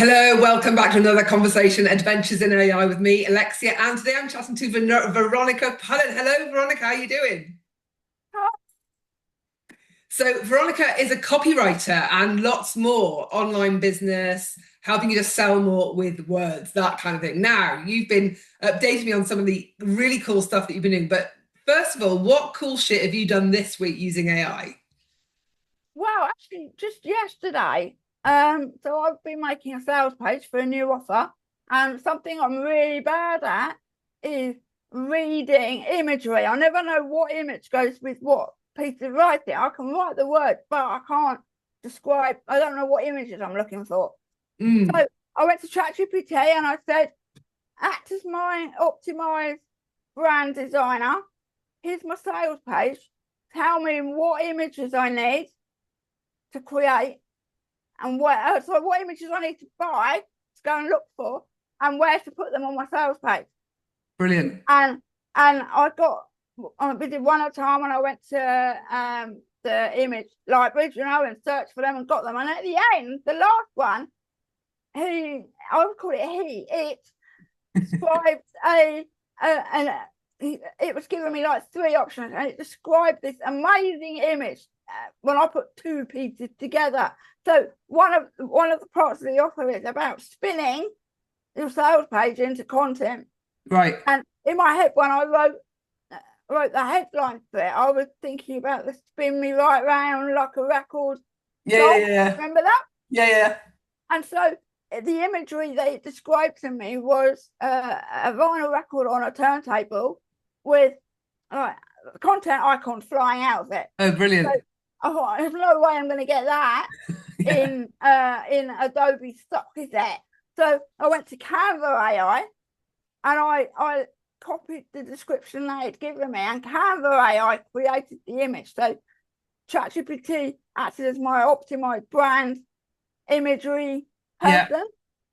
Hello, welcome back to another conversation, Adventures in AI with me, Alexia, and today I'm chatting to Veronica Pullen. Hello, Veronica, how are you doing? So Veronica is a copywriter and lots more, online business, helping you to sell more with words, that kind of thing. Now, you've been updating me on some of the really cool stuff that you've been doing, but first of all, what cool shit have you done this week using AI? Well, actually, just yesterday, so I've been making a sales page for a new offer, and something I'm really bad at is reading imagery. I never know what image goes with what piece of writing. I can write the words, but I can't describe. I don't know what images I'm looking for. Mm, So I went to ChatGPT and I said, "Act as my optimized brand designer. Here's my sales page. Tell me what images I need to create and what images I need to buy to go and look for and where to put them on my sales page." brilliant. And we did one at a time, and I went to the image library, and searched for them and got them. And at the end, the last one, I would call it it described it was giving me like three options, and it described this amazing image when I put two pieces together. So one of the parts of the offer is about spinning your sales page into content. Right. And in my head, when I wrote the headline for it, I was thinking about the spin me right round like a record. Yeah. Remember that? Yeah. And so the imagery that it described to me was a vinyl record on a turntable with content icons flying out of it. Oh, So brilliant. I thought, there's no way I'm going to get that Yeah. in Adobe stock, is there? So I went to Canva AI and I copied the description they had given me, and Canva AI created the image. So ChatGPT acted as my optimized brand imagery Yeah. person,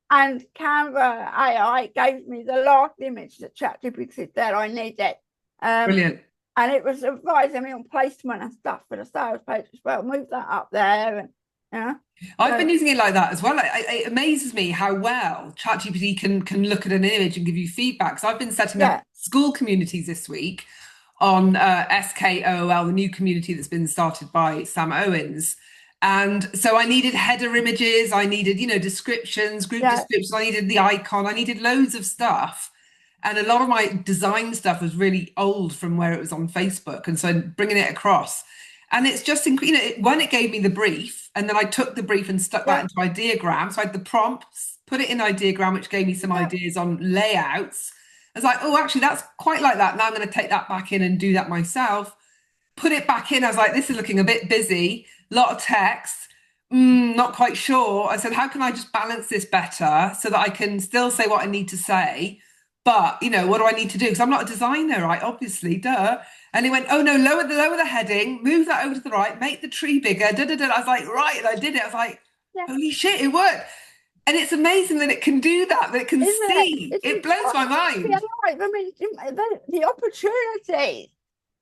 and Canva AI gave me the last image that ChatGPT said I needed. Brilliant. And it was advising me on placement and stuff for the sales page as well. Move that up there, and I've been so using it like that as well. It amazes me how well ChatGPT can look at an image and give you feedback. So I've been setting up yeah, school communities this week on SKOOL, the new community that's been started by Sam Owens. And so I needed header images, I needed, descriptions, group yeah, descriptions, I needed the icon, I needed loads of stuff. And a lot of my design stuff was really old from where it was on Facebook. And so bringing it across. And it's just, when it gave me the brief, and then I took the brief and stuck that yeah, into Ideogram. So I had the prompts, put it in Ideogram, which gave me some yeah. ideas on layouts. I was like, oh, actually, that's quite like that. Now I'm going to take that back in and do that myself. Put it back in. I was like, this is looking a bit busy, a lot of text. Not quite sure. I said, how can I just balance this better so that I can still say what I need to say? But, what do I need to do? Because I'm not a designer, right? Obviously, duh. And he went, oh no, lower the heading, move that over to the right, make the tree bigger. Da, da, da. I was like, right. And I did it. I was like, Yeah. holy shit, it worked. And it's amazing that it can do that, that it can Isn't it? see. It's It blows my incredible. mind. I mean, the opportunities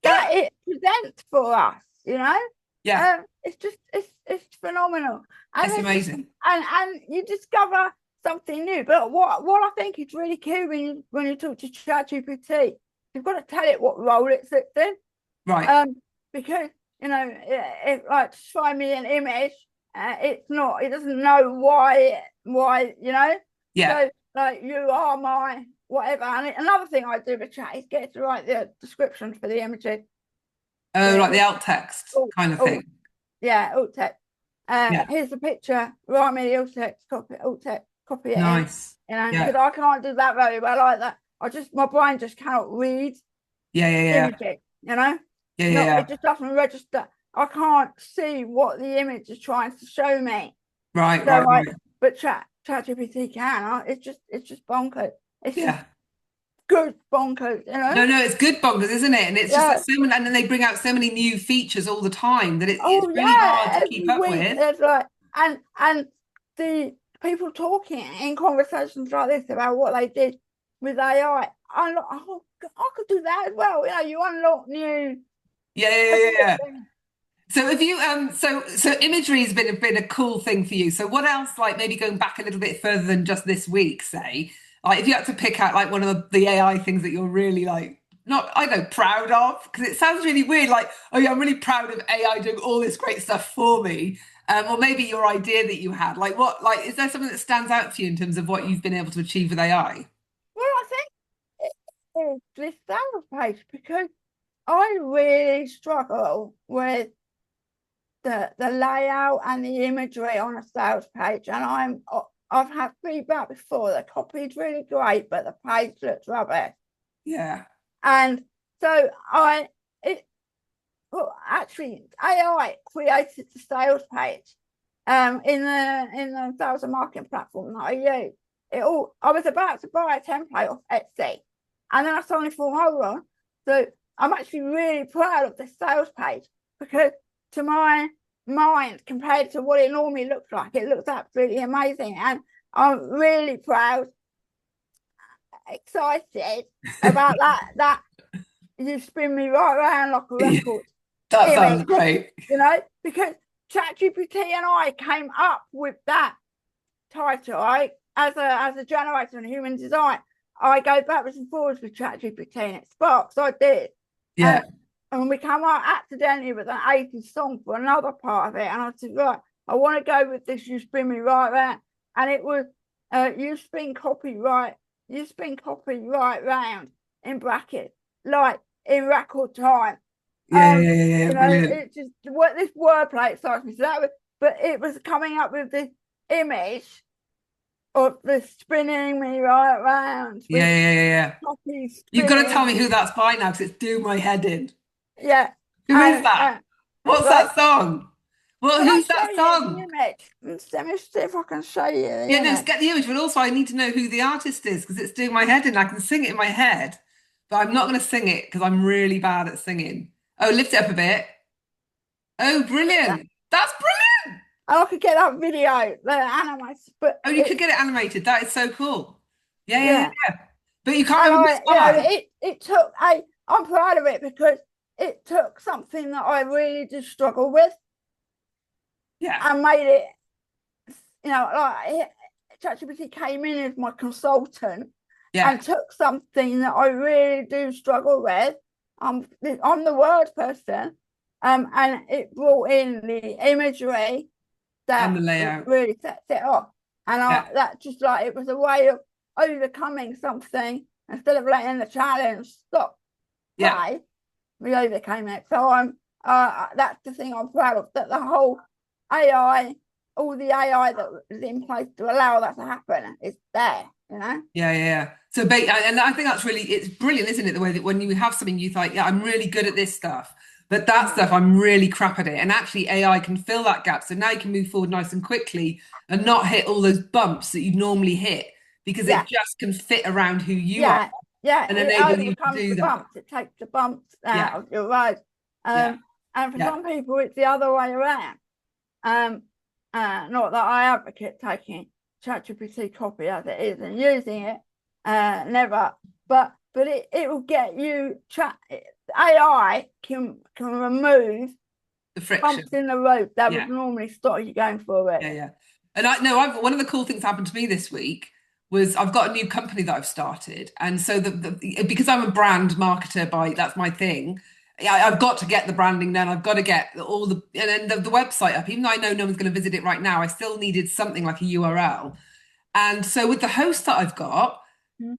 Yeah. that it presents for us, Yeah. it's phenomenal. And It's it's just amazing. and you discover something new. But what I think is really key when you talk to ChatGPT, you've got to tell it what role it sits in. Right. Um, because if like to find me an image, it doesn't know why. Yeah. So like, you are my whatever. And another thing I do with chat is get to write the descriptions for the images. Oh, like The the alt text oh, kind of oh thing. yeah, alt text. Yeah. Here's the picture. Write me the alt text, copy it in. Nice. Because Yeah. I can't do that very well like that. My brain just cannot read Yeah. images. You know, Yeah. no, Yeah. it just doesn't register. I can't see what the image is trying to show me. Right. So Right. like, Right. but ChatGPT can. It's just bonkers. It's just Yeah. good bonkers. No, it's good bonkers, isn't it? And it's just that Yeah. so many, and then they bring out so many new features all the time that it's Oh really hard yeah. to keep Every up week with. there's like, and the people talking in conversations like this about what they did with AI. I'm like, oh, I could do that as well. You unlock new Yeah. So if you so imagery has been a cool thing for you. So what else, like maybe going back a little bit further than just this week, say, like if you had to pick out like one of the AI things that you're really like not, I don't know, proud of, because it sounds really weird, like, oh yeah, I'm really proud of AI doing all this great stuff for me. Or maybe your idea that you had. Like what, like, is there something that stands out to you in terms of what you've been able to achieve with AI? Well, I think it's this sales page because I really struggle with the layout and the imagery on a sales page, and I've had feedback before. The copy's really great, but the page looks rubbish. Yeah. And so well, actually, AI created the sales page in the sales and marketing platform that I use. I was about to buy a template off Etsy, and then I suddenly thought, hold on. So I'm actually really proud of this sales page because to my mind, compared to what it normally looks like, it looks absolutely amazing. And I'm really proud, excited about that you spin me right around like a record That sounds image, great. because ChatGPT and I came up with that title. As a generator in human design, I go backwards and forwards with ChatGPT and it sparks. I did. Yeah. And we come out accidentally with an 80s song for another part of it. And I said, right, I want to go with this, you spin me right round. And it was you spin copy right round in brackets, like in record time. Yeah. Brilliant. It just what this wordplay excites me. So but it was coming up with this image of the spinning me right round with Yeah. copy You've got to tell me spinning. who that's by now because it's doing my head in. Yeah. Who is And that? What's right, that song? Well, can I who's that show you the song? image? Let me see if I can show you the Yeah, no, image. get the image, but also I need to know who the artist is because it's doing my head in. I can sing it in my head, but I'm not going to sing it because I'm really bad at singing. Oh, lift it up a bit. Oh, Yeah. brilliant. That's brilliant. And I could get that video, the animated, but Oh, you could get it animated. That is so cool. yeah. Yeah. But you can't And remember the song. it took I'm proud of it because it took something that I really did struggle with Yeah. and made it, like ChatGPT came in as my consultant Yeah. and took something that I really do struggle with. I'm the word person, and it brought in the imagery And that the layout. really sets it off. And Yeah. that just like it was a way of overcoming something instead of letting the challenge stop Yeah. play. We overcame it. So that's the thing I'm proud of, that the whole AI, all the AI that was in place to allow that to happen is there. Yeah. So, and I think that's really, it's brilliant, isn't it? The way that when you have something, you think, yeah, I'm really good at this stuff, but that stuff, I'm really crap at it. And actually, AI can fill that gap. So now you can move forward nice and quickly and not hit all those bumps that you normally hit because Yeah. it just can fit around who you are Yeah. Yeah. and It enable you to overcomes do the that. bumps. It takes the bumps out Yeah. of your road. Yeah. And for Yeah. some people, it's the other way around. Um, Not that I advocate taking ChatGPT copy as it is and using it, never. But it will get you AI can remove The friction. bumps in the road that would Yeah. normally stop you going forward. Yeah. And I know I've one of the cool things happened to me this week was I've got a new company that I've started. And so because I'm a brand marketer by that's my thing. Yeah, I've got to get the branding done. I've got to get all and then the website up. Even though I know no one's going to visit it right now, I still needed something like a URL. And so with the host that I've got,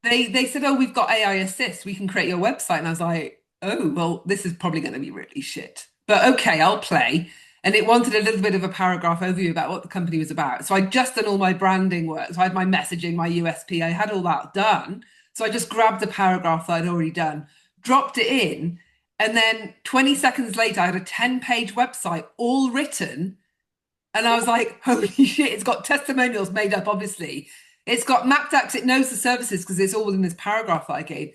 they said, "Oh, we've got AI assist. We can create your website." And I was like, "Oh, well, this is probably going to be really shit, but okay, I'll play." And it wanted a little bit of a paragraph overview about what the company was about. So I'd just done all my branding work. So I had my messaging, my USP, I had all that done. So I just grabbed the paragraph that I'd already done, dropped it in, and then 20 seconds later, I had a 10-page website all written. And I was like, holy shit, it's got testimonials made up, obviously. It's got mapped out because it knows the services because it's all in this paragraph that I gave.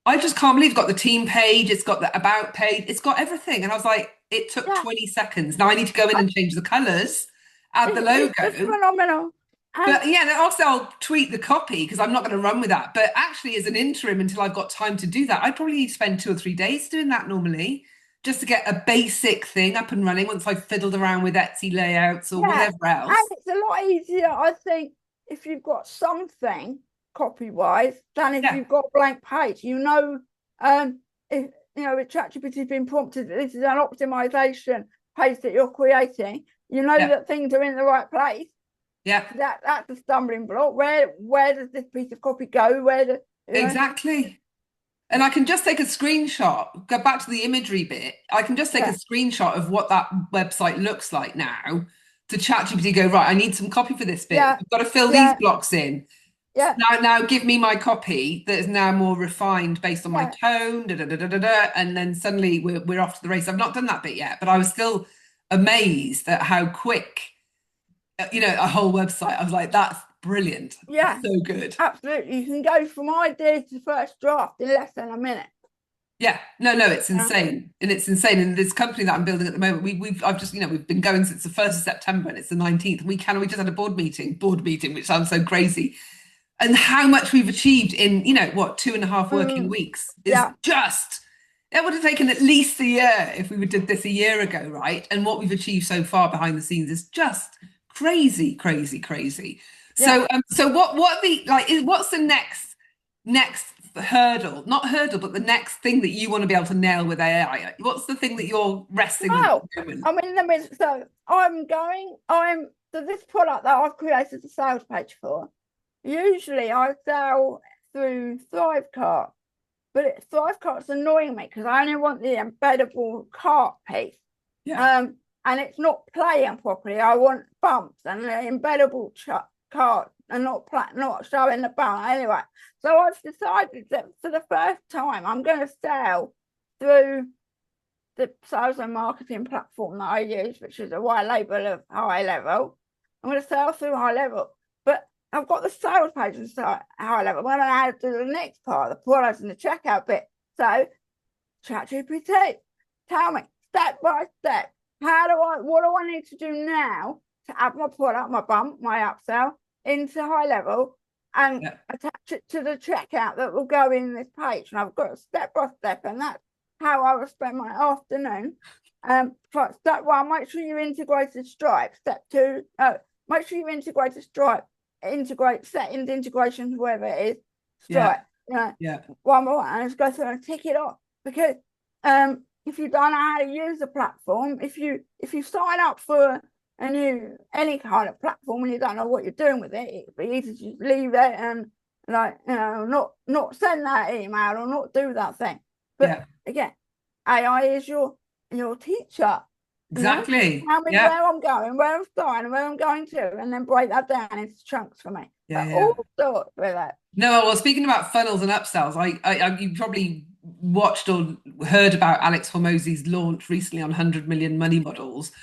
I just can't believe it's got the team page, it's got the about page, it's got everything. And I was like, it took Yeah, 20 seconds. Now I need to go in and change the colors, add the it's logo. phenomenal. And But yeah, and also I'll tweak the copy because I'm not going to run with that. But actually, as an interim, until I've got time to do that, I'd probably spend 2 or 3 days doing that normally. just to get a basic thing up and running once I've fiddled around with Etsy layouts or Yeah, whatever and else. it's a lot easier, I think, if you've got something copy-wise than if Yeah, you've got a blank page. If if ChatGPT has been prompted that this is an optimization page that you're creating, you know yeah, that things are in the right place. yeah. That's a stumbling block. Where does this piece of copy go? Where do you know? Exactly. And I can just take a screenshot, go back to the imagery bit. I can just take a Yeah, screenshot of what that website looks like now to ChatGPT go, right, I need some copy for this bit. yeah, We've got to fill these yeah, blocks in. yeah, Now give me my copy that is now more refined based on my yeah. tone, da, da, da, da, da, da, and then suddenly we're off to the race. I've not done that bit yet, but I was still amazed at how quick, a whole website. I was like, that's brilliant. Yeah, So good. absolutely. You can go from idea to first draft in less than a minute. Yeah, no, it's Yeah. insane, and it's insane. And this company that I'm building at the moment, I've just, we've been going since the 1st of September, and it's the 19th. We just had a board meeting, which sounds so crazy. And how much we've achieved in, what, 2.5 working Mm, weeks is yeah, just. It would have taken at least a year if we did this a year ago, right? And what we've achieved so far behind the scenes is just crazy, crazy, crazy. yeah. So what's the next hurdle? Not hurdle, but the next thing that you want to be able to nail with AI. What's the thing that you're wrestling with at Well, the moment? I'm in the middle. So so this product that I've created a sales page for. Usually I sell through Thrivecart, but Thrivecart's annoying me because I only want the embeddable cart piece. Yeah, And it's not playing properly. I want bumps and the embeddable cart and not showing the bump anyway. So I've decided that for the first time I'm going to sell through the sales and marketing platform that I use, which is a white label of High Level. I'm going to sell through High Level, but I've got the sales page and High Level. When I add to the next part, the products and the checkout bit. So, ChatGPT, tell me step by step, what do I need to do now to add my product, my bump, my upsell into High Level and yeah, attach it to the checkout that will go in this page. And I've got a step by step, and that's how I will spend my afternoon. Step one, make sure you integrated Stripe. Step two, make sure you integrated Stripe. Integrate settings, integrations, whatever it is. yeah, Stripe. You know, yeah, one more, and just go through and tick it off. Because if you don't know how to use the platform, if you sign up for any kind of platform and you don't know what you're doing with it, it'd be easy to just leave it and not send that email or not do that thing. But yeah. again, AI is your teacher. Exactly. Tell me Yeah, where I'm going, where I'm starting, where I'm going to, and then break that down into chunks for me. yeah, But yeah. all sorts with it. No, well, speaking about funnels and upsells, you probably watched or heard about Alex Hormozy's launch recently on 100 million money models,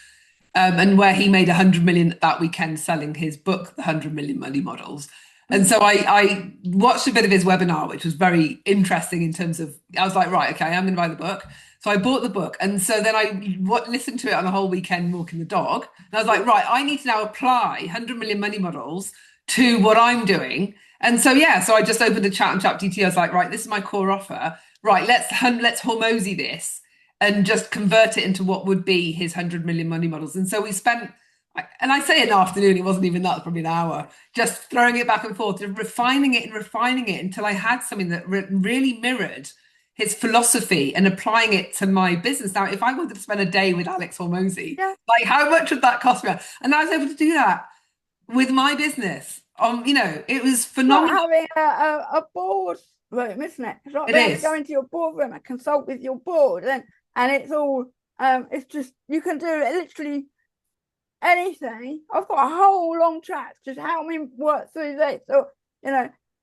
and where he made 100 million that weekend selling his book, The 100 Million Money Models. And Mm. so I watched a bit of his webinar, which was very interesting in terms of, I was like, right, okay, I'm going to buy the book. So I bought the book. And so then I listened to it on a whole weekend walking the dog. And I was like, right, I need to now apply 100 million money models to what I'm doing. And so, yeah, so I just opened a chat on ChatGPT. I was like, right, this is my core offer. Right, let's Hormozy this and just convert it into what would be his 100 million money models. And so we spent, and I say an afternoon, it wasn't even that, probably an hour, just throwing it back and forth, refining it and refining it until I had something that really mirrored his philosophy and applying it to my business. Now, if I wanted to spend a day with Alex Hormozy, Yeah. like how much would that cost me? And I was able to do that with my business. It was Like phenomenal. having a board room, isn't it? It's like It being able to is. go into your boardroom and consult with your board, and it's all it's just you can do it literally anything. I've got a whole long chat. Just help me work through this. So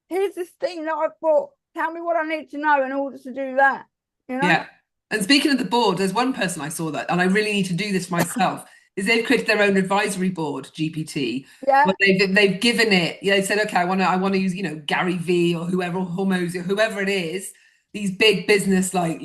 here's this thing that I've bought. Tell me what I need to know in order to do that. You know? Yeah. And speaking of the board, there's one person I saw that, and I really need to do this myself, is they've created their own advisory board, GPT. Yeah. But they've given it, they said, okay, I want to use, Gary V or whoever, or Hormozy, or whoever it is, these big business like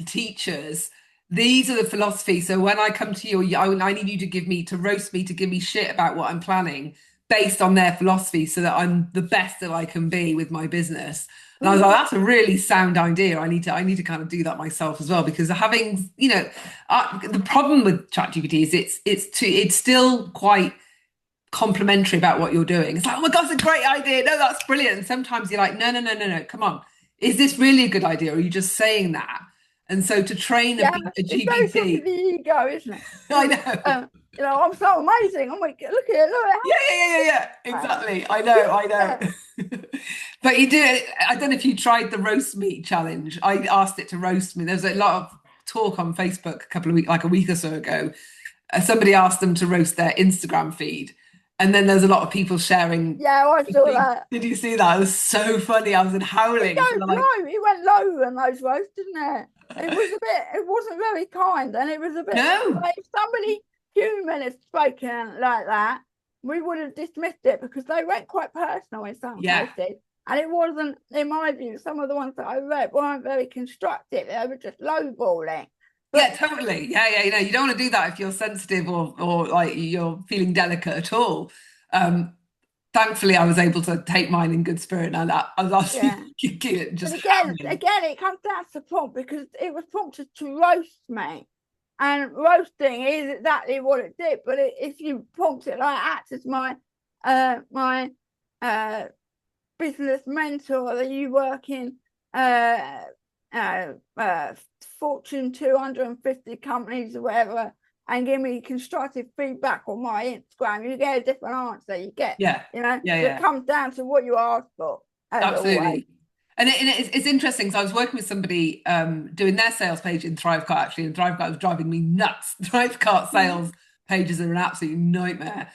teachers. These are the philosophies. So when I come to you, I need you to roast me, to give me shit about what I'm planning based on their philosophy so that I'm the best that I can be with my business. And I was like, that's a really sound idea. I need to kind of do that myself as well, because having, the problem with ChatGPT is it's still quite complimentary about what you're doing. It's like, oh my God, it's a great idea. No, that's brilliant. And sometimes you're like, no, no, no, no, no, come on. Is this really a good idea? Or are you just saying that? And so to train Yeah, a it's very good for GPT, the ego, isn't it? I Because know. I'm so amazing. I'm like, look at it, look Yeah, at yeah, yeah, yeah, yeah. how Exactly. I know, I know. yeah. But you do, I don't know if you tried the roast meat challenge. I asked it to roast me. There was a lot of talk on Facebook a couple of weeks, like a week or so ago. Somebody asked them to roast their Instagram feed. And then there's a lot of people sharing. Yeah, I saw that. Did you see that? It was so funny. I was in It howling. So goes they're like, low. It went low in those roasts, didn't it? It was a bit. It wasn't very kind, and it was a bit. no. Like if somebody human had spoken like that, we would have dismissed it because they went quite personal in some Yeah. cases, and it wasn't, in my view, some of the ones that I read weren't very constructive. They were just lowballing. Yeah, But totally. Yeah, yeah. You don't want to do that if you're sensitive or like you're feeling delicate at all. Um, Thankfully, I was able to take mine in good spirit, and I was yeah. actually But just again, howling. again, it comes down to prompt because it was prompted to roast me. And roasting is exactly what it did. But if you prompt it like act as my uh, business mentor that you work in uh, uh, Fortune 250 companies or whatever, and give me constructive feedback on my Instagram, you get a different answer. You get, Yeah, yeah, so it yeah, comes down to what you ask for, as always. absolutely. And it's interesting. So I was working with somebody doing their sales page in Thrivecart actually, and Thrivecart was driving me nuts. Thrivecart sales pages are an absolute nightmare.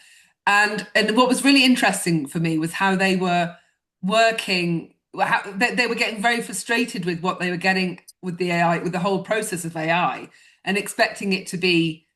And what was really interesting for me was how they were working, how they were getting very frustrated with what they were getting with the AI, with the whole process of AI, and expecting it to be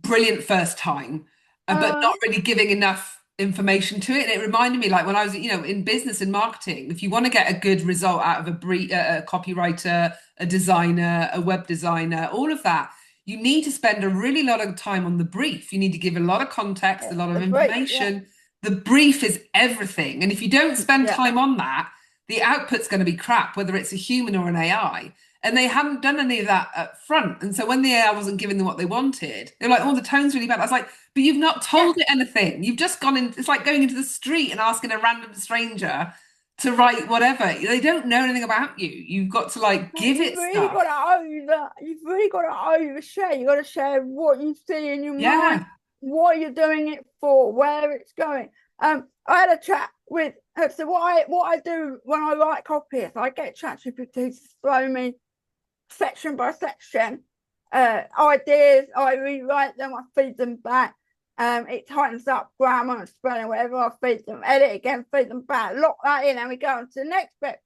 brilliant first time, but Uh, not really giving enough information to it. And it reminded me, like when I was, in business and marketing, if you want to get a good result out of a copywriter, a designer, a web designer, all of that, you need to spend a really lot of time on the brief. You need to give a lot of context, a lot of the brief, yeah, information. The brief is everything. And if you don't spend yeah. time on that, the output's going to be crap, whether it's a human or an AI. And they hadn't done any of that up front. And so when the AI wasn't giving them what they wanted, they're like, oh, the tone's really bad. I was like, but you've not Yeah, told it anything. You've just gone in. It's like going into the street and asking a random stranger to write whatever. They don't know anything about you. You've got to like give you've it really stuff. got to you've really got to overshare. You've got to share what you see in your mind, Yeah. what you're doing it for, where it's going. I had a chat with so what I do when I write copy is I get ChatGPT to throw me section by section ideas. I rewrite them. I feed them back. It tightens up grammar and spelling, whatever. I feed them, edit again, feed them back, lock that in, and we go on to the next bit.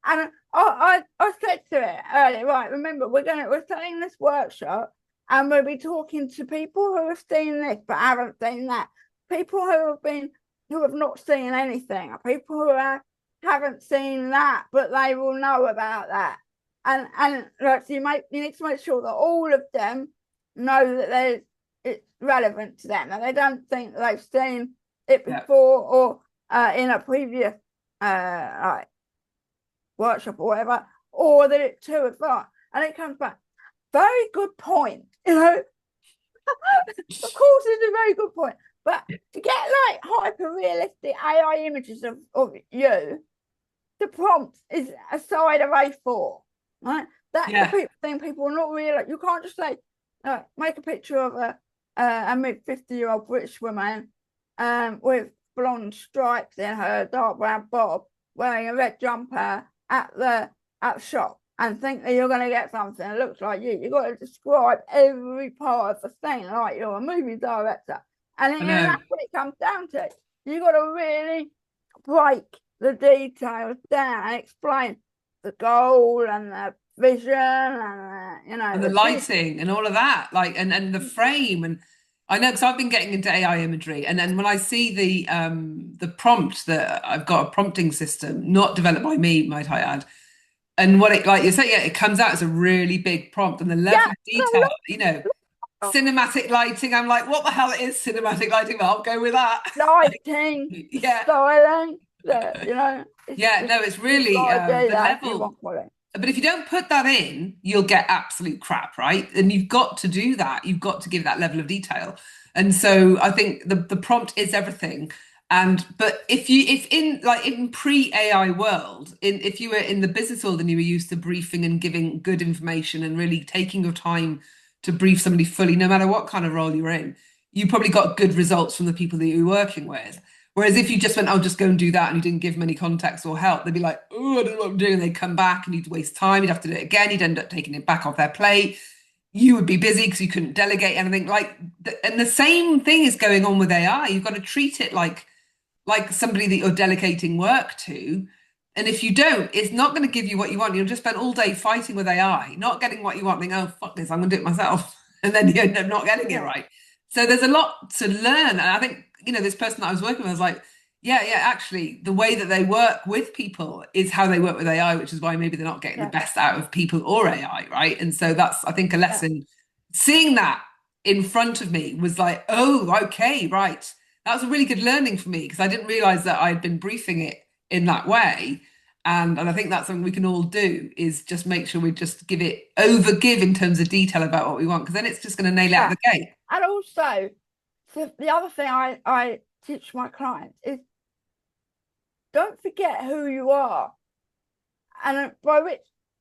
And I said to it earlier, right, remember, we're selling this workshop and we'll be talking to people who have seen this but haven't seen that. People who have not seen anything, people who haven't seen that, but they will know about that. And like, so you need to make sure that all of them know that it's relevant to them and they don't think that they've seen it Yeah. before or in a previous like workshop or whatever, or that it's too advanced. And it comes back, very good point. Of course, it's a very good point. But to get like hyper realistic AI images of you, the prompt is a side of A4, right? That's Yeah. the thing people are not really like. You can't just say, make a picture of a mid 50-year-old British woman with blonde stripes in her dark brown bob, wearing a red jumper at the shop, and think that you're going to get something that looks like you. You've got to describe every part of the thing like you're a movie director. And I know. that's what it comes down to. You've got to really break the details down and explain the goal and the vision and And the the lighting and all of that, like and the frame. And I know because I've been getting into AI imagery, and then when I see the prompt, that I've got a prompting system, not developed by me, might I add. And what it, like you say, yeah, it comes out as a really big prompt, and the level yeah, of detail, cinematic lighting. I'm like, what the hell is cinematic lighting? But I'll go with that. lighting, the Yeah, styling. that, you know, it's Yeah, just, no, it's you've really got to do the that if you level. want quality. But if you don't put that in, you'll get absolute crap, right? And you've got to do that. You've got to give that level of detail. And so I think the prompt is everything. And but if in like in pre-AI world, if you were in the business world and you were used to briefing and giving good information and really taking your time to brief somebody fully, no matter what kind of role you're in, you probably got good results from the people that you're working with. Whereas if you just went, "I'll just go and do that," and you didn't give them any context or help, they'd be like, "Oh, I don't know what I'm doing." And they'd come back and you'd waste time. You'd have to do it again. You'd end up taking it back off their plate. You would be busy because you couldn't delegate anything. And the same thing is going on with AI. You've got to treat it like somebody that you're delegating work to. And if you don't, it's not going to give you what you want. You'll just spend all day fighting with AI, not getting what you want, thinking, "Oh, fuck this, I'm going to do it myself." And then you end up not getting it Yeah, right. So there's a lot to learn. And I think, this person that I was working with, I was like, yeah, actually, the way that they work with people is how they work with AI, which is why maybe they're not getting the yeah, best out of people or AI, right? And so that's, I think, a yeah, lesson. Seeing that in front of me was like, oh, okay, right. That was a really good learning for me because I didn't realize that I'd been briefing it in that way. And I think that's something we can all do is just make sure we just over give in terms of detail about what we want, because then it's just going to nail it out yeah. of the gate. And also, so the other thing I teach my clients is don't forget who you are. And by which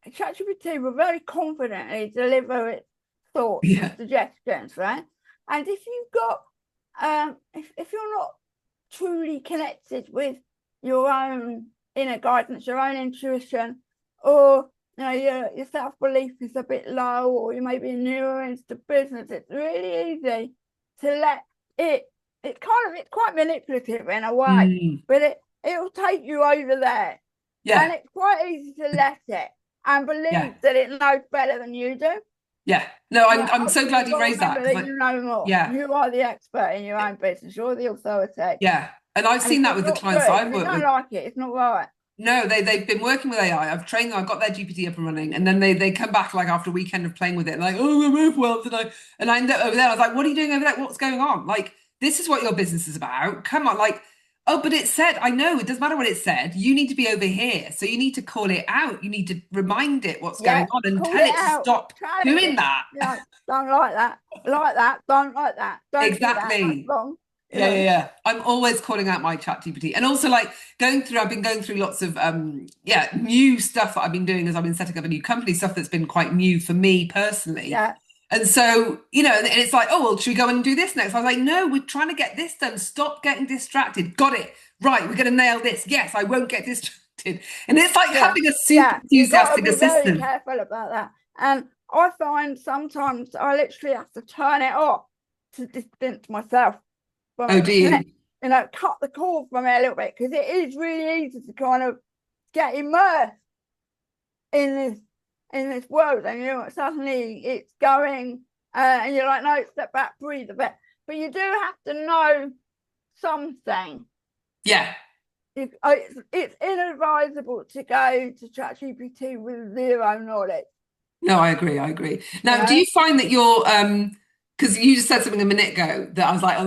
ChatGPT will very confidently deliver its thoughts and Yeah. suggestions, right? And if you've got, if you're not truly connected with your own inner guidance, your own intuition, or your self-belief is a bit low, or you may be newer into business, it's really easy to let it's quite manipulative in a way, Mm. but it'll take you over there, and Yeah. it's quite easy to let it and Yeah. believe that it knows better than you do. Yeah. No, But I'm so ultimately, glad you've you got to raised that remember because that you know more. yeah, You are the expert in your own business. You're the authority. yeah. And I've And seen if that it's with the not clients that true, if I've you worked don't with. like it, it's not right. No, they've been working with AI. I've trained them. I've got their GPT up and running, and then they come back like after a weekend of playing with it, and like, "Oh, I'm overwhelmed," and I end up over there. I was like, "What are you doing over there? What's going on? Like, this is what your business is about. Come on, like." Oh, but it said, I know, it doesn't matter what it said. You need to be over here. So you need to call it out. You need to remind it what's going Yeah, on and call tell it it to out, stop challenge doing it. that. Don't like that, don't like that, don't do that, that's Exactly. wrong. Yeah. I'm always calling out my chat GPT. And also like I've been going through lots of new stuff that I've been doing as I've been setting up a new company, stuff that's been quite new for me personally. Yeah, And so, and it's like, "Oh, well, should we go and do this next?" I was like, "No, we're trying to get this done. Stop getting distracted." Got it. Right, we're gonna nail this. Yes, I won't get distracted. And it's like yeah, having a super yeah. You've got to enthusiastic be very assistant. careful about that. And I find sometimes I literally have to turn it off to distance myself from Oh, it, do to connect, you? cut the cord from it a little bit, because it is really easy to kind of get immersed in this world, and suddenly it's going, and you're like, no, step back, breathe a bit. But you do have to know something. Yeah. It's inadvisable to go to ChatGPT with zero knowledge. No, I agree. I agree. You Now, do know, you find that you're because you just said something a minute ago that I was like, "Oh,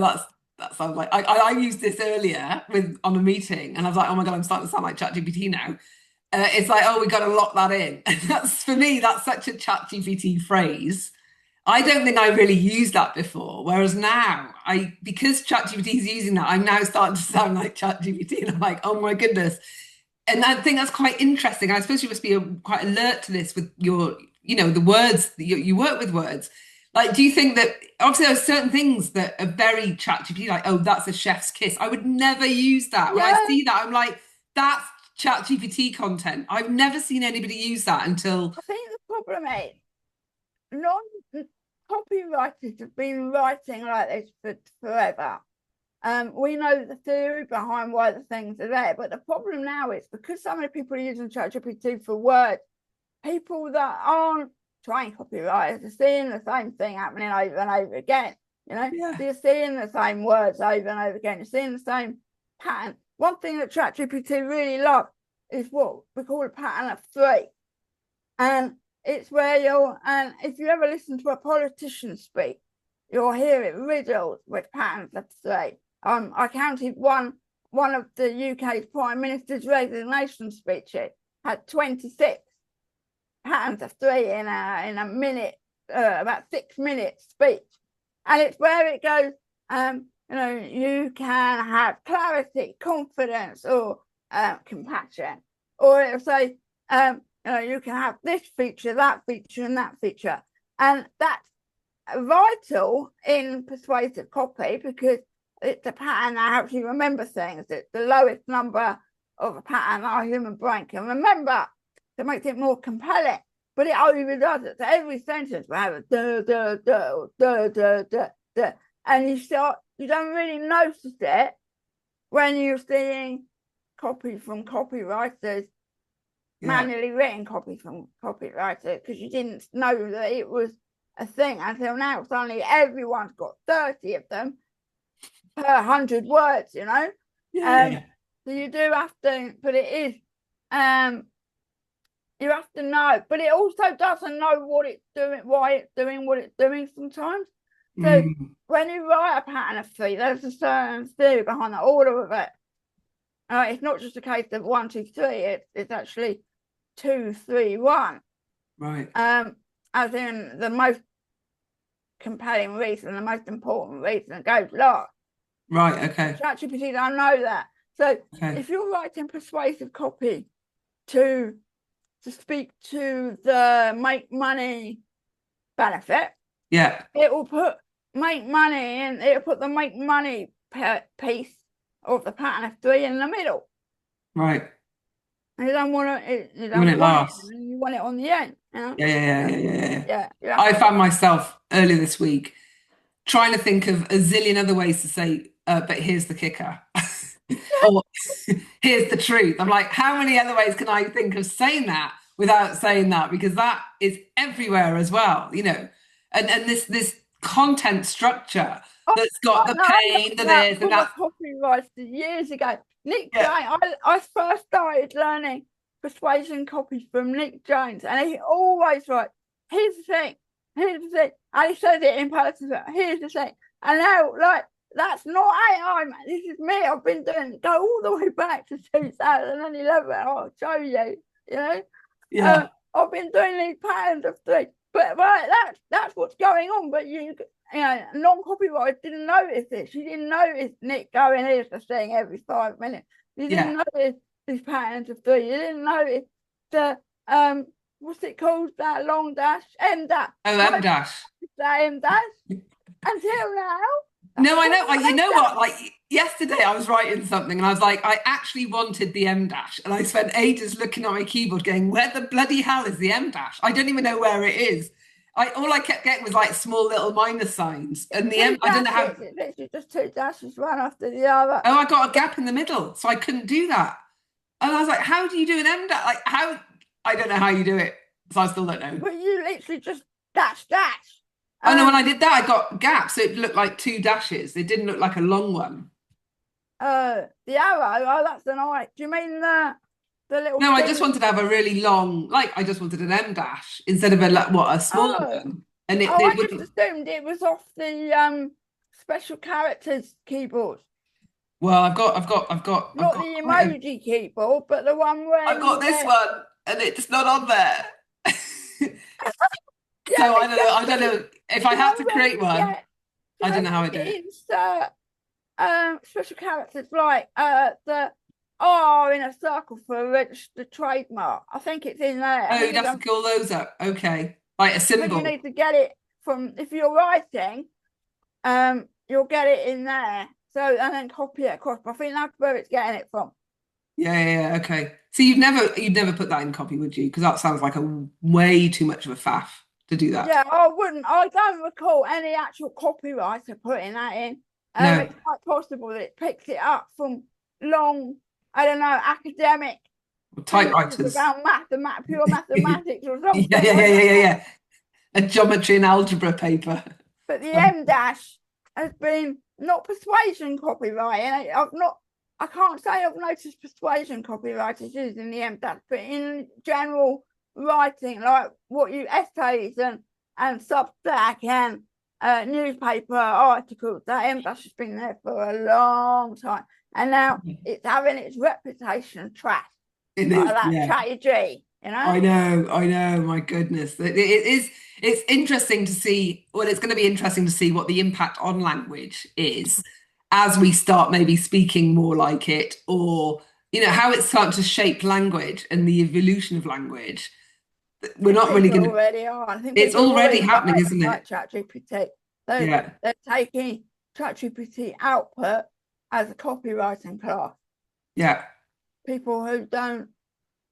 that sounds like I used this earlier with on a meeting," and I was like, "Oh my God, I'm starting to sound like ChatGPT now." It's like, "Oh, we got to lock that in." And that's for me, that's such a ChatGPT phrase. I don't think I really used that before. Whereas now, because ChatGPT is using that, I'm now starting to sound like ChatGPT, and I'm like, "Oh my goodness." And I think that's quite interesting. I suppose you must be quite alert to this with the words you work with words. Like, do you think that obviously there's certain things that are very chat GPT, like, "Oh, that's a chef's kiss." I would never use that. When I yeah. see that, I'm like, that's chat GPT content. I've never seen anybody use that until, I think the problem is non copywriters have been writing like this for forever. We know the theory behind why the things are there, but the problem now is because so many people are using ChatGPT for words, people that aren't trained copywriters are seeing the same thing happening over and over again. yeah, So you're seeing the same words over and over again. You're seeing the same pattern. One thing that ChatGPT really loves is what we call a pattern of three, and it's where and if you ever listen to a politician speak, you'll hear it riddled with patterns of three. I counted one one of the UK's Prime Minister's resignation speeches had 26 patterns of three in a minute, about 6 minutes speech. And it's where it goes, you can have clarity, confidence, or compassion. Or it'll say, you can have this feature, that feature, and that feature. And that's vital in persuasive copy because it's a pattern that helps you remember things. It's the lowest number of a pattern our human brain can remember to make it more compelling. But it overdoes it. So every sentence will have a duh, duh, duh, duh, duh, duh, duh. And you don't really notice it when you're seeing copy from copywriters, manually written copy from copywriters, because you didn't know that it was a thing until now. Suddenly everyone's got 30 of them per 100 words, So you do have to, but it is, you have to know, but it also doesn't know what it's doing, why it's doing what it's doing sometimes. So when you write a pattern of three, there's a certain theory behind the order of it. It's not just a case of 1, 2, 3. It's actually 2, 3, 1. Right. As in the most compelling reason, the most important reason goes last. Right. Okay. ChatGPT don't know that. So if you're writing persuasive copy to speak to the make money benefit, it will put make money and it'll put the make money piece of the pattern of three in the middle. Right. And you don't want it. You want it last. You want it on the end. Yeah. I found myself earlier this week trying to think of a zillion other ways to say, but here's the kicker. Or here's the truth. I'm like, how many other ways can I think of saying that without saying that? Because that is everywhere as well, and this content structure that's got the pain, the this and that. Copywriter years ago, Nick Jones. I first started learning persuasion copy from Nick Jones, and he always writes, here's the thing, and he says it in person, here's the thing. And now, that's not AI, man. This is me. I've been doing it. Go all the way back to 2011. I'll show you. I've been doing these patterns of three. But that's what's going on. But non-copywriters didn't notice this. You didn't notice Nick going, here's the thing every 5 minutes. You didn't notice these patterns of three. You didn't notice the what's it called? That long dash, M dash. Oh, M dash. That M dash. Until now. No, I know. You know what? Yesterday I was writing something and I was like, I actually wanted the M dash. And I spent ages looking at my keyboard going, where the bloody hell is the M dash? I don't even know where it is. All I kept getting was small little minus signs. And the M, I don't know how. It's literally just 2 dashes, one after the other. Oh, I got a gap in the middle. So I couldn't do that. And I was like, how do you do an M dash? I don't know how you do it. So I still don't know. But you literally just dash. Oh no, when I did that, I got gaps. So it looked like 2 dashes. It didn't look like a long one. The arrow, that's an I. Do you mean the little? No, I just wanted to have a really long, I just wanted an M dash instead of a small one. And I just assumed it was off the special characters keyboard. Well, I've got not the emoji keyboard, but the one where I've got this one, and it's not on there. So I don't know if I have to create one. I don't know how I do it. It's special characters like the R in a circle for a registered trademark. I think it's in there. Oh, you'd have to call those up. Okay, like a symbol. You need to get it from, if you're writing, you'll get it in there. So and then copy it across. I think that's where it's getting it from. Yeah. Okay. So you'd never put that in copy, would you? Because that sounds like a way too much of a faff to do that. Yeah, I wouldn't. I don't recall any actual copywriter putting that in. No. It's quite possible that it picks it up from long, I don't know, academic typewriters about pure mathematics or something. Yeah. A geometry and algebra paper. But the M dash has been not persuasion copywriting. I can't say I've noticed persuasion copywriters using the M dash, but in general writing, like what you essays and Substack and newspaper articles, that M dash has been there for a long time. and now it's having its reputation trashed It by is, that yeah. strategy, you know? I know, my goodness. It is, it's interesting to see, well, it's going to be interesting to see what the impact on language is as we start maybe speaking more like it, or, how it's starting to shape language and the evolution of language. We're not really People going to, already are. I think it's people already already happening, isn't like it? ChatGPT. They Yeah, they're taking ChatGPT output as a copywriting class. yeah, People who don't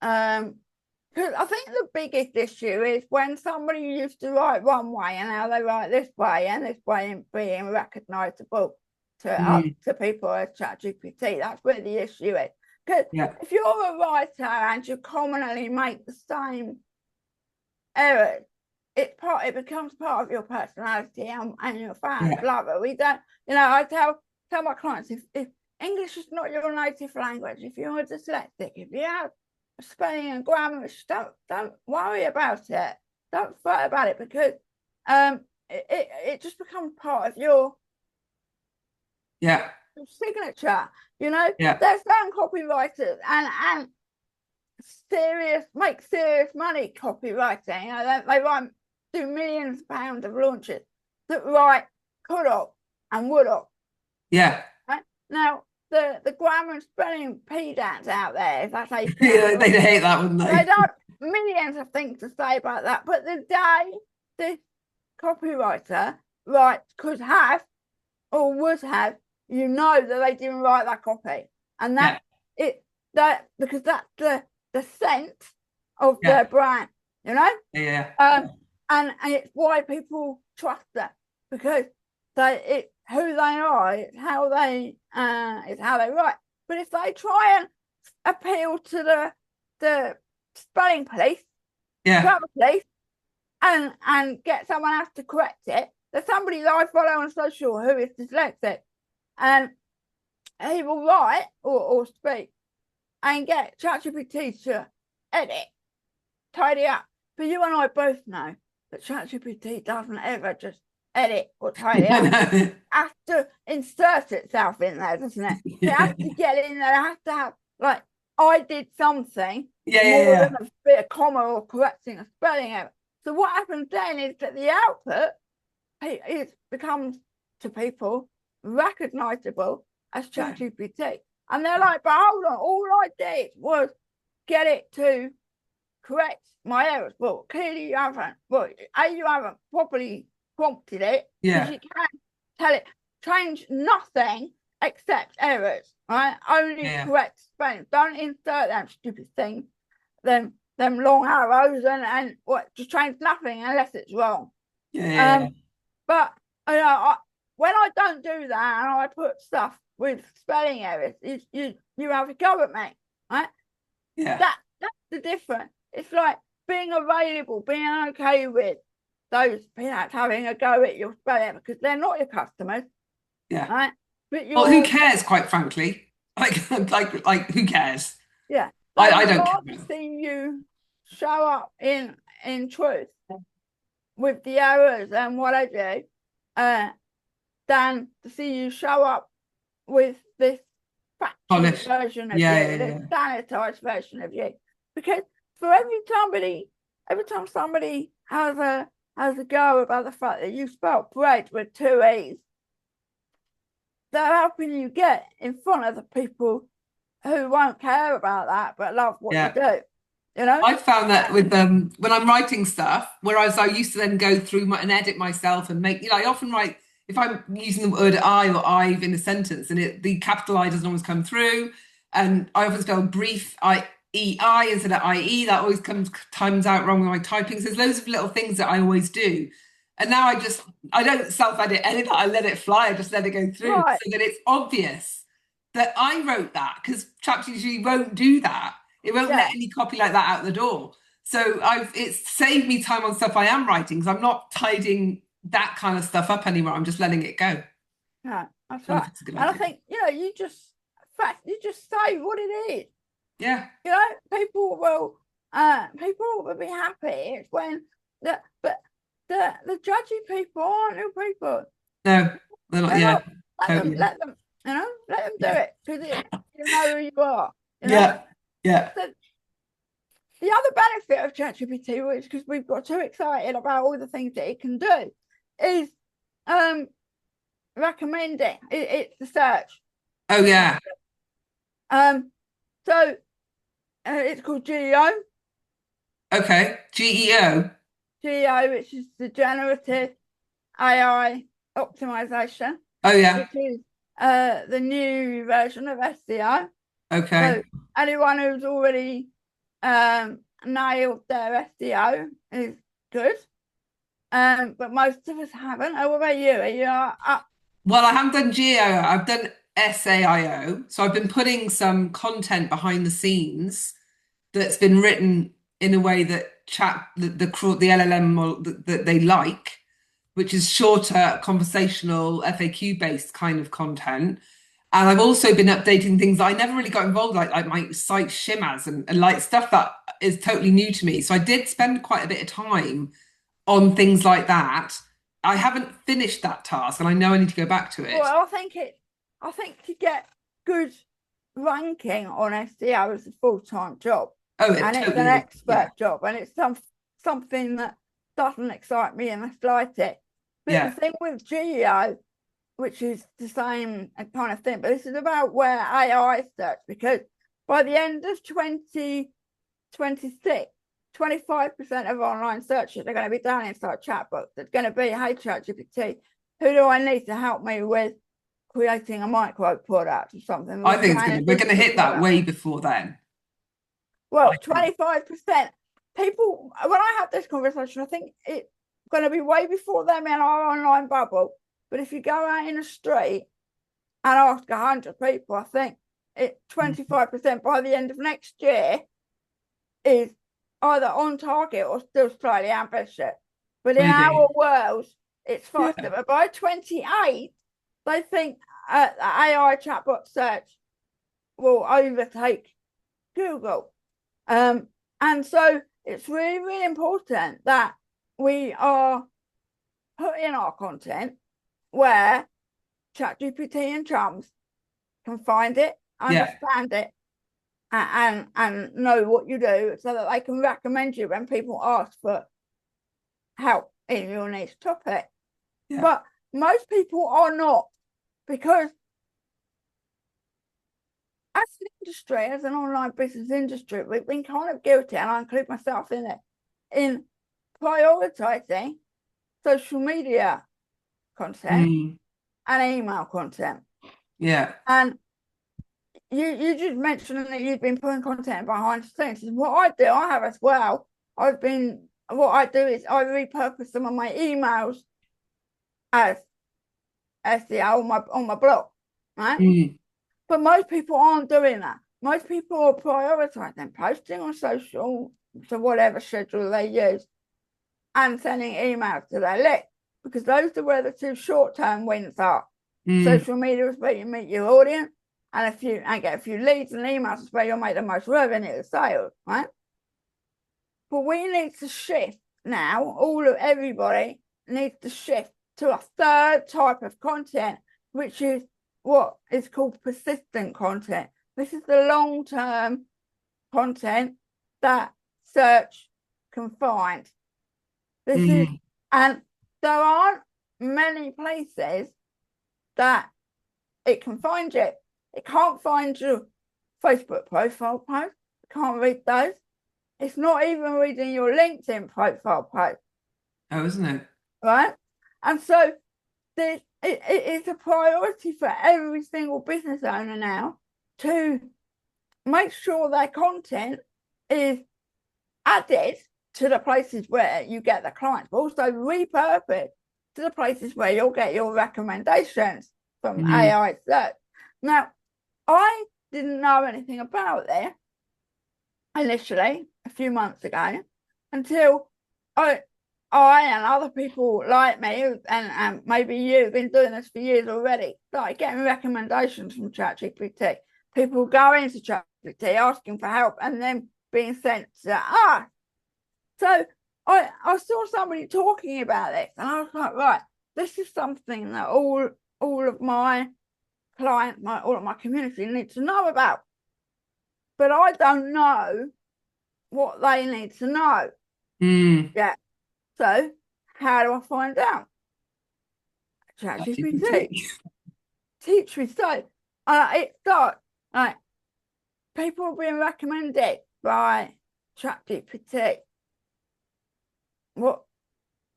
because I think the biggest issue is when somebody used to write one way and now they write this way, and this way being recognizable to people as ChatGPT. That's where the issue is. Because yeah, if you're a writer and you commonly make the same errors, it becomes part of your personality, and your fans yeah. love it. We don't, I tell my clients, if English is not your native language, if you're dyslexic, if you have spelling and grammar, don't worry about it. Don't fret about it, because it just becomes part of your Yeah, signature. yeah, There's some copywriters and make serious money copywriting. They write, do millions of pounds of launches that write could have and would have. yeah. Right? Now, the grammar and spelling pedants out there, if that's how you Yeah, pronounce they'd it, hate that, wouldn't they they? don't millions of things to say about that. But the day this copywriter writes could have or would have, that they didn't write that copy, and Yeah, because that's the scent of yeah, their brand, yeah, and it's why people trust them, because it's who they are, it's how they write. But if they try and appeal to the spelling police, yeah, grammar police, and get someone else to correct it, there's somebody that I follow on social who is dyslexic, and he will write or speak and get ChatGPT to edit, tidy up. But you and I both know that ChatGPT doesn't ever just edit or tidy up. It has to insert itself in there, doesn't it? It has to get in there. It has to have, like, I did something more than a bit of comma or correcting a spelling error. So what happens then is that the output becomes to people recognizable as ChatGPT. And they're like, but hold on, all I did was get it to correct my errors. Well, clearly you haven't. Well, you haven't properly prompted it, because you can't tell it, change nothing except errors, right? Only correct spelling. Don't insert them stupid things, them long arrows, and what, just change nothing unless it's wrong. But when I don't do that and I put stuff with spelling errors, you have a go at me, right? That's the difference. It's like being available, being okay with those peanuts having a go at your spelling, because they're not your customers, right? But well, who cares, quite frankly? Like who cares? Yeah, I don't care. See you show up in truth with the errors and what I do, than to see you show up with this factory version of you, this sanitized version of you. Because for every time somebody has a go about the fact that you spelt bread with 2 E's, they're helping you get in front of the people who won't care about that but love what you do. I found that with when I'm writing stuff, whereas I used to then go through and edit myself and make, I often write, if I'm using the word I or I've in a sentence, and the capital I doesn't always come through, and I often spell brief I instead of IE, that always times out wrong with my typing. So there's loads of little things that I always do. And now I don't self-edit any of that, I let it fly, I just let it go through, so that it's obvious that I wrote that, because ChatGPT won't do that. It won't let any copy like that out the door. So it's saved me time on stuff I am writing, because I'm not tidying that kind of stuff up anymore. I'm just letting it go. Yeah, that's right. And I think, you just say what it is. Yeah. People will be happy. It's when the judgy people aren't your people. No, they're not. Let them let them do it, because you know who you are. Yeah. Yeah. So the other benefit of ChatGPT, which, because we've got too excited about all the things that it can do, is recommending. It's the search. Oh yeah. So it's called GEO. Okay. GEO. GEO, which is the generative AI optimization, Oh yeah. which is the new version of SEO. Okay. So anyone who's already nailed their SEO is good. But most of us haven't. Oh, what about you? Are you up? Well, I haven't done GEO. I've done SAIO. So I've been putting some content behind the scenes that's been written in a way that the LLM model that they like, which is shorter, conversational, FAQ based kind of content. And I've also been updating things that I never really got involved, like my site shimmers and like stuff that is totally new to me. So I did spend quite a bit of time on things like that. I haven't finished that task, and I know I need to go back to it. Well, I think to get good ranking on SEO is a full-time job, Oh, it and it's totally an is. Yeah, expert job, and it's something that doesn't excite me in the slightest. But the yeah, thing with GEO, which is the same kind of thing, but this is about where AI search, because by the end of 2026, 25% of online searches are going to be done inside chatbots. It's going to be, hey, ChatGPT, who do I need to help me with creating a micro product or something? I think we're gonna hit that product. way before then. Well, 25%. People, when I have this conversation, I think it's going to be way before them in our online bubble. But if you go out in the street and ask 100 people, I think 25% by the end of next year is either on target or still slightly ambitious. But in Maybe. our world, it's faster. Yeah. But by 28, they think the AI chatbot search will overtake Google. And so it's really, really important that we are putting our content where ChatGPT and chums can find it, Yeah. understand it, and know what you do, so that they can recommend you when people ask for help in your niche topic. Yeah. But most people are not, because as an industry, as an online business industry, we've been kind of guilty, and I include myself in it, in prioritizing social media content and email content. Yeah. And you just mentioned that you've been putting content behind the scenes. What I do, I have as well. What I do is I repurpose some of my emails as SEO on my blog, right? But most people aren't doing that. Most people are prioritizing posting on social, to whatever schedule they use, and sending emails to their list, because those are where the two short-term wins are. Social media is where you meet your audience, and get a few leads, and emails is where you'll make the most revenue, sales, right? But we need to shift now. Everybody needs to shift to a third type of content, which is what is called persistent content. This is the long-term content that search can find. And there aren't many places that it can find you. It can't find your Facebook profile post. It can't read those. It's not even reading your LinkedIn profile post. Oh, isn't it? Right? And so it's a priority for every single business owner now to make sure their content is added to the places where you get the clients, but also repurposed to the places where you'll get your recommendations from AI search. Now, I didn't know anything about this initially a few months ago until I and other people like me, and maybe you've been doing this for years already, started getting recommendations from ChatGPT. People go into ChatGPT asking for help and then being sent to us. So I saw somebody talking about this, and I was like, right, this is something that all of my clients, all of my community need to know about. But I don't know what they need to know. Yeah. So how do I find out? ChatGPT. Teach me. So it's got like people have been recommended by ChatGPT. What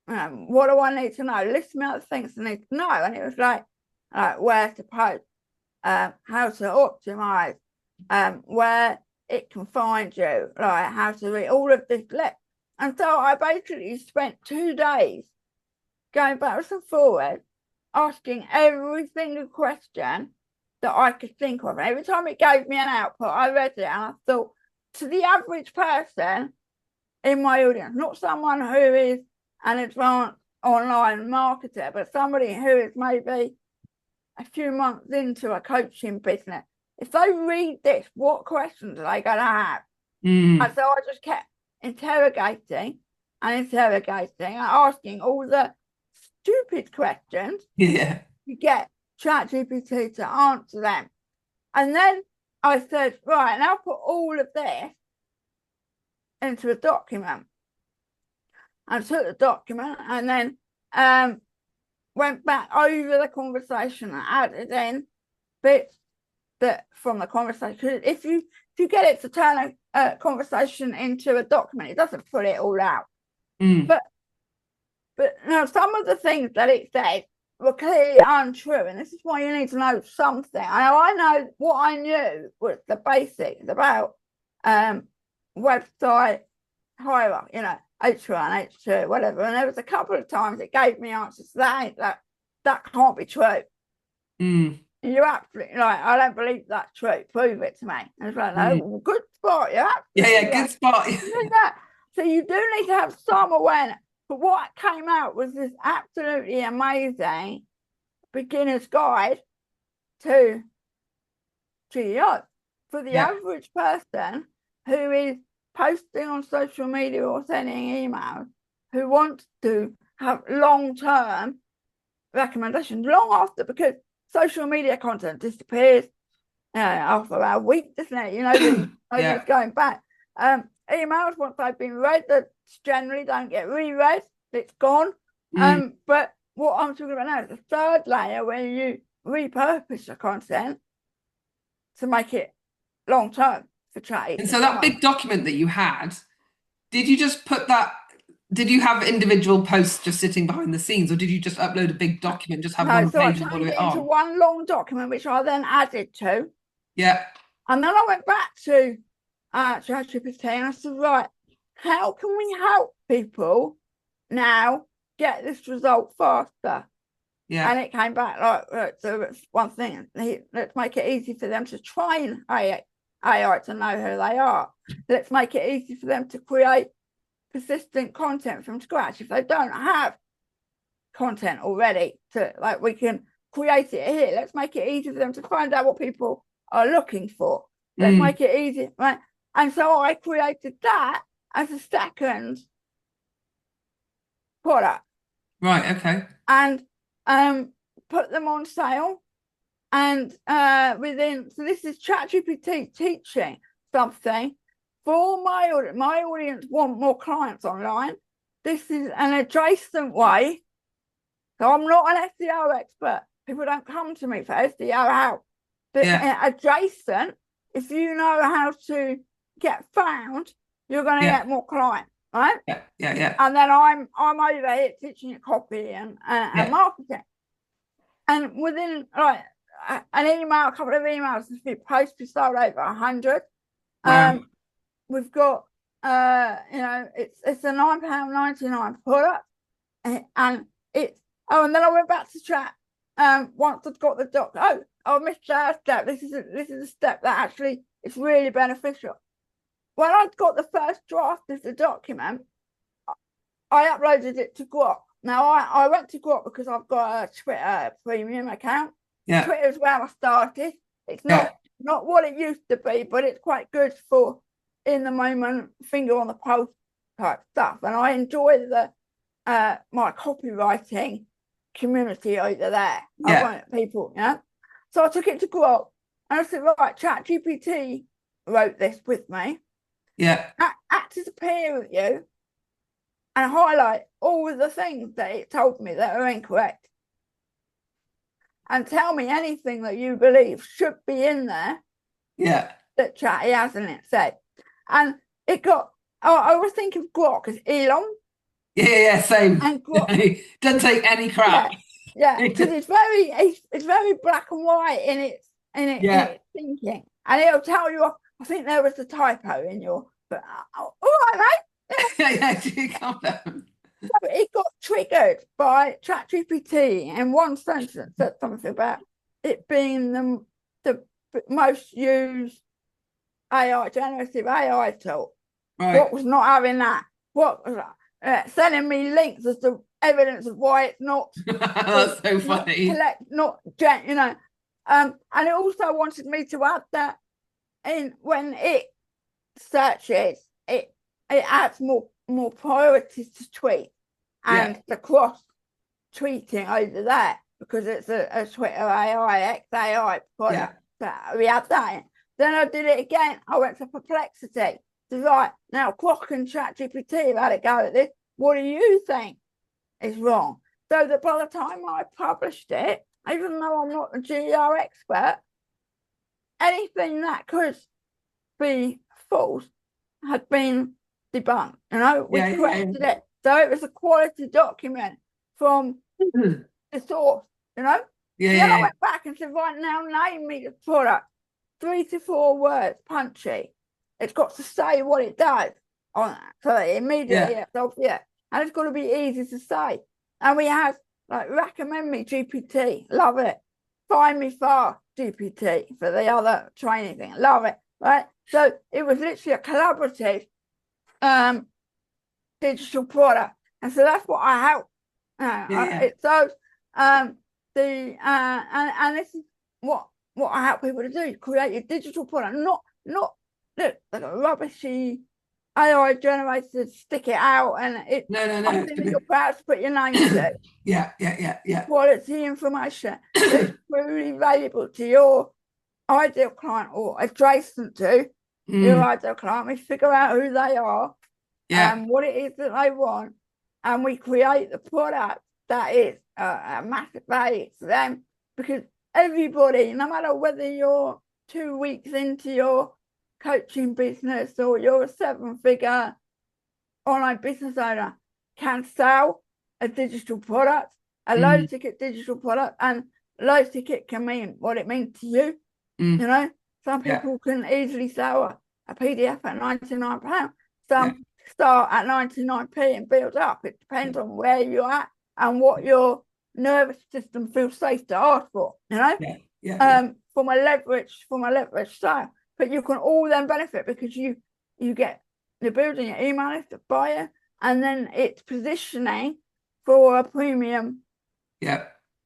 do I need to know? List me out the things I need to know. And it was like where to post, how to optimize, where it can find you, like how to read all of this. And so I basically spent 2 days going backwards and forwards, asking every single question that I could think of. And every time it gave me an output, I read it and I thought, to the average person in my audience, not someone who is an advanced online marketer, but somebody who is maybe a few months into a coaching business, if they read this, what questions are they going to have? And so I just kept interrogating and asking all the stupid questions to get ChatGPT to answer them. And then I said, right, now put all of this into a document. I took the document and then went back over the conversation and added in bits that from the conversation. If you get it to turn a conversation into a document, it doesn't put it all out. But now some of the things that it said were clearly untrue, and this is why you need to know something. I know what I knew was the basics about website hierarchy, H1, H2, whatever. And there was a couple of times it gave me answers that can't be true. You're absolutely right. I don't believe that's true. Prove it to me. And it's like, no, good spot. Yeah, good spot. So you do need to have some awareness. But what came out was this absolutely amazing beginner's guide to GEO for the average person who is posting on social media or sending emails, who wants to have long-term recommendations long after, because social media content disappears after about a week, doesn't it? It's going back. Emails, once they've been read, that generally don't get reread. It's gone. But what I'm talking about now is the third layer, where you repurpose the content to make it long-term for trade. And so that big document that you had, did you just put that? Did you have individual posts just sitting behind the scenes, or did you just upload a big document, just have one page and put it on? Into one long document, which I then added to. Yeah. And then I went back to ChatGPT and I said, right, how can we help people now get this result faster? Yeah. And it came back like, so it's one thing, let's make it easy for them to train AI to know who they are. Let's make it easy for them to create persistent content from scratch. If they don't have content already, we can create it here. Let's make it easy for them to find out what people are looking for. Let's make it easy, right? And so I created that as a second product. Right, okay. And put them on sale. And so this is ChatGPT teaching something for my audience. My audience want more clients online. This is an adjacent way. So I'm not an SEO expert. People don't come to me for SEO help. But adjacent, if you know how to get found, you're going to get more clients, right? Yeah. And then I'm over here teaching you copy and marketing. And within an email, a couple of emails, if you post, we sold over 100. Wow. We've got it's a £9.99 product, and it's and then I went back to chat. Once I've got the doc, I missed that step. This is a step that actually is really beneficial. When I got the first draft of the document, I uploaded it to Grok. Now I went to Grok because I've got a Twitter premium account. Yeah. Twitter is where I started. It's not what it used to be, but it's quite good for in the moment, finger on the pulse type stuff. And I enjoy my copywriting community over there. I want people, So I took it to Grok and I said, right, ChatGPT wrote this with me. Yeah. Act as a peer review and highlight all of the things that it told me that are incorrect. And tell me anything that you believe should be in there. Yeah. That Chatty hasn't said. And it got, I always think of Grok as Elon. Yeah, same. And Grok doesn't take any crap. Yeah, because it's very black and white in its thinking. And it'll tell you, I think there was a typo in your, but all right, mate. Yeah, calm down. So it got triggered by ChatGPT in one sentence, said something about it being the most used generative AI tool. Right. What was not having that? What was sending me links as to evidence of why it's not. That's so funny. And it also wanted me to add that in when it searches, it adds more priorities to tweet and the cross tweeting over there because it's a Twitter AI, XAI product. So we had that in. Then I did it again. I went to Perplexity. So right, now Grok and ChatGPT have had a go at this. What do you think is wrong? So that by the time I published it, even though I'm not a GR expert, anything that could be false had been debunked. We corrected it. So it was a quality document from the source, Then I went back and said, right now, name me the product. 3 to 4 words, punchy. It's got to say what it does on that. So immediately it's obvious. And it's got to be easy to say. And we had recommend me GPT, love it. Find me fast GPT for the other training thing, love it. Right. So it was literally a collaborative digital product. And so that's what I help. And this is what I help people to do, create a digital product, not look like a rubbishy AI generated, stick it out and it's something that you're proud to put your name to. Yeah. Quality information that's truly valuable to your ideal client or adjacent to your ideal client. We figure out who they are and what it is that they want, and we create the product that is a massive value to them, because everybody, no matter whether you're 2 weeks into your coaching business or you're a 7-figure online business owner, can sell a digital product, a low ticket digital product. And low ticket can mean what it means to you. Some people can easily sell a PDF at £99. Some start at 99p and build up. It depends on where you're at and what your nervous system feels safe to ask for, from a leverage sale. But you can all then benefit because you're building your email list, a buyer, and then it's positioning for a premium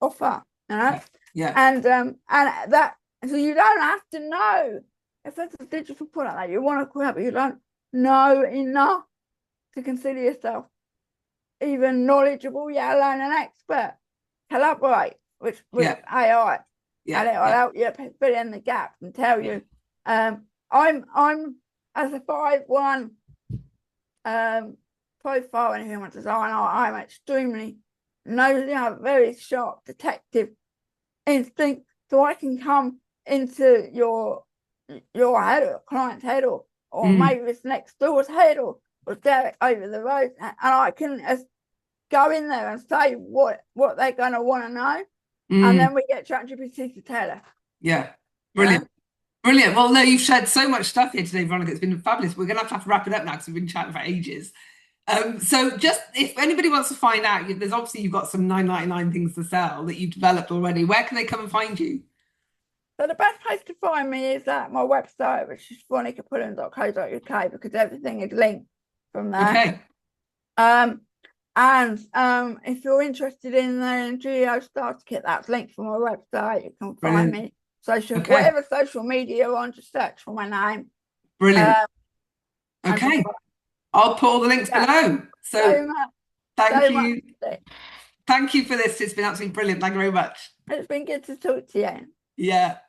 offer. And that, so you don't have to know if it's a digital product that you want to grab, you don't know enough to consider yourself even knowledgeable, yet alone an expert. Collaborate with AI, and it'll help you fill in the gaps and tell you. I'm as a 5'1" profile and human designer. I'm extremely nosy. I have very sharp detective instinct, so I can come into your head or client's head or maybe this next door's head or Derek over the road, and I can go in there and say what they're going to want to know, and then we get ChatGPT to tell us. Brilliant. Well, no, you've shared so much stuff here today, Veronica. It's been fabulous. We're going to have to wrap it up now because we've been chatting for ages. So just if anybody wants to find out, there's obviously you've got some 9.99 things to sell that you've developed already. Where can they come and find you? So the best place to find me is at my website, which is veronicapullen.co.uk, because everything is linked from there. And if you're interested in the Geo Starter Kit, that's linked from my website. You can find me whatever social media you're on, just search for my name. Brilliant. I'll put all the links below. So thank you. Thank you for this. It's been absolutely brilliant. Thank you very much. It's been good to talk to you. Yeah.